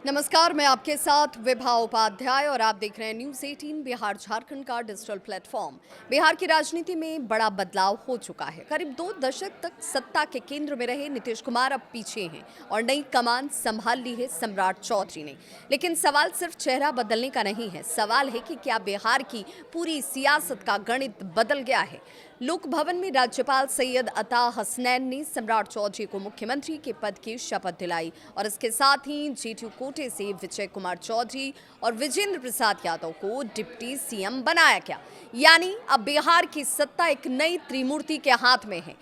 नमस्कार, मैं आपके साथ विभा उपाध्याय और आप देख रहे हैं न्यूज़ 18 बिहार झारखंड का डिजिटल प्लेटफॉर्म। बिहार की राजनीति में बड़ा बदलाव हो चुका है। करीब 2 दशक तक सत्ता के केंद्र में रहे नीतीश कुमार अब पीछे हैं और नई कमान संभाल ली है सम्राट चौधरी ने। लेकिन सवाल सिर्फ चेहरा बदलने का नहीं है, सवाल है कि क्या बिहार की पूरी सियासत का गणित बदल गया है। लोक भवन में राज्यपाल सैयद अता हसनैन ने सम्राट चौधरी को मुख्यमंत्री के पद की शपथ दिलाई और इसके साथ ही जेडीयू कोटे से विजय कुमार चौधरी और विजेंद्र प्रसाद यादव को डिप्टी सीएम बनाया गया। यानी अब बिहार की सत्ता एक नई त्रिमूर्ति के हाथ में है।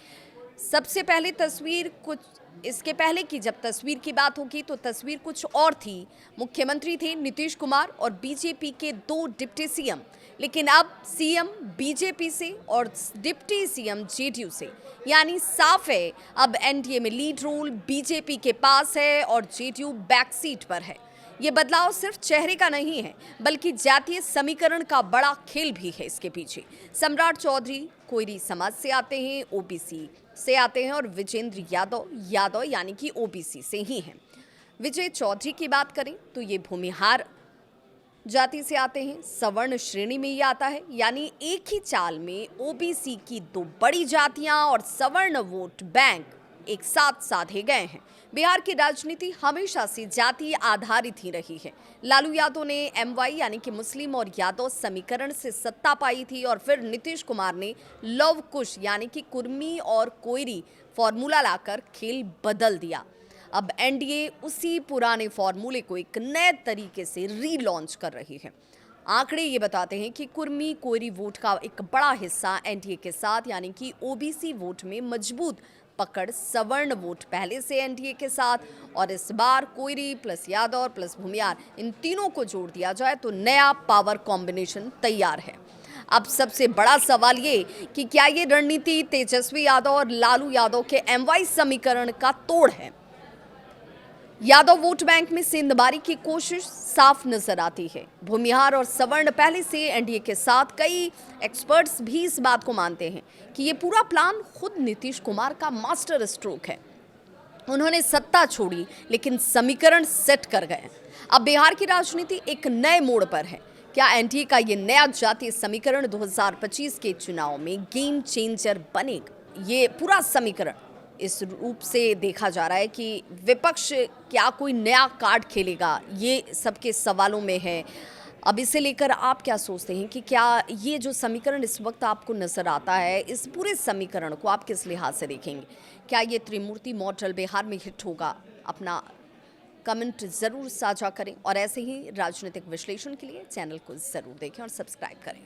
सबसे पहले तस्वीर कुछ इसके पहले की जब तस्वीर की बात होगी तो तस्वीर कुछ और थी। मुख्यमंत्री थे नीतीश कुमार और बीजेपी के 2 डिप्टी सीएम, लेकिन अब सीएम बीजेपी से और डिप्टी सीएम जेडीयू से। यानी साफ है अब एनडीए में लीड रोल बीजेपी के पास है और जेडीयू बैक सीट पर है। ये बदलाव सिर्फ चेहरे का नहीं है बल्कि जातीय समीकरण का बड़ा खेल भी है इसके पीछे। सम्राट चौधरी कोयरी समाज से आते हैं, ओबीसी से आते हैं और विजेंद्र यादव यानी कि ओबीसी से ही हैं। विजय चौधरी की बात करें तो ये भूमिहार जाति से आते हैं, सवर्ण श्रेणी में ये आता है। यानी एक ही चाल में ओबीसी की 2 बड़ी जातियां और सवर्ण वोट बैंक एक साथ साधे गए हैं। बिहार की राजनीति हमेशा से जाति आधारित ही रही है। लालू यादव ने एमवाई यानी कि मुस्लिम और यादव समीकरण से सत्ता पाई थी और फिर नीतीश कुमार ने लव कुश यानी कि कुर्मी और कोयरी फॉर्मूला लाकर खेल बदल दिया। अब एनडीए उसी पुराने फॉर्मूले को एक नए तरीके से रीलॉन्च कर रही है। आंकड़े ये बताते हैं कि कुर्मी कोयरी वोट का एक बड़ा हिस्सा एनडीए के साथ यानी कि ओबीसी वोट में मजबूत पकड़ सवर्ण वोट पहले से एनडीए के साथ, और इस बार कोयरी प्लस यादव प्लस भूमिहार इन तीनों को जोड़ दिया जाए तो नया पावर कॉम्बिनेशन तैयार है। अब सबसे बड़ा सवाल ये कि क्या ये रणनीति तेजस्वी यादव और लालू यादव के एमवाई समीकरण का तोड़ है। यादव वोट बैंक में सेंधमारी की कोशिश साफ नजर आती है। भूमिहार और सवर्ण पहले से एनडीए के साथ, कई एक्सपर्ट्स भी इस बात को मानते हैं कि ये पूरा प्लान खुद नीतीश कुमार का मास्टर स्ट्रोक है। उन्होंने सत्ता छोड़ी लेकिन समीकरण सेट कर गए। अब बिहार की राजनीति एक नए मोड़ पर है। क्या एनडीए का ये नया जातीय समीकरण 2025 के चुनाव में गेम चेंजर बनेगा? ये पूरा समीकरण इस रूप से देखा जा रहा है कि विपक्ष क्या कोई नया कार्ड खेलेगा, ये सबके सवालों में है। अब इसे लेकर आप क्या सोचते हैं कि क्या ये जो समीकरण इस वक्त आपको नजर आता है, इस पूरे समीकरण को आप किस लिहाज से देखेंगे? क्या ये त्रिमूर्ति मॉडल बिहार में हिट होगा? अपना कमेंट ज़रूर साझा करें और ऐसे ही राजनीतिक विश्लेषण के लिए चैनल को ज़रूर देखें और सब्सक्राइब करें।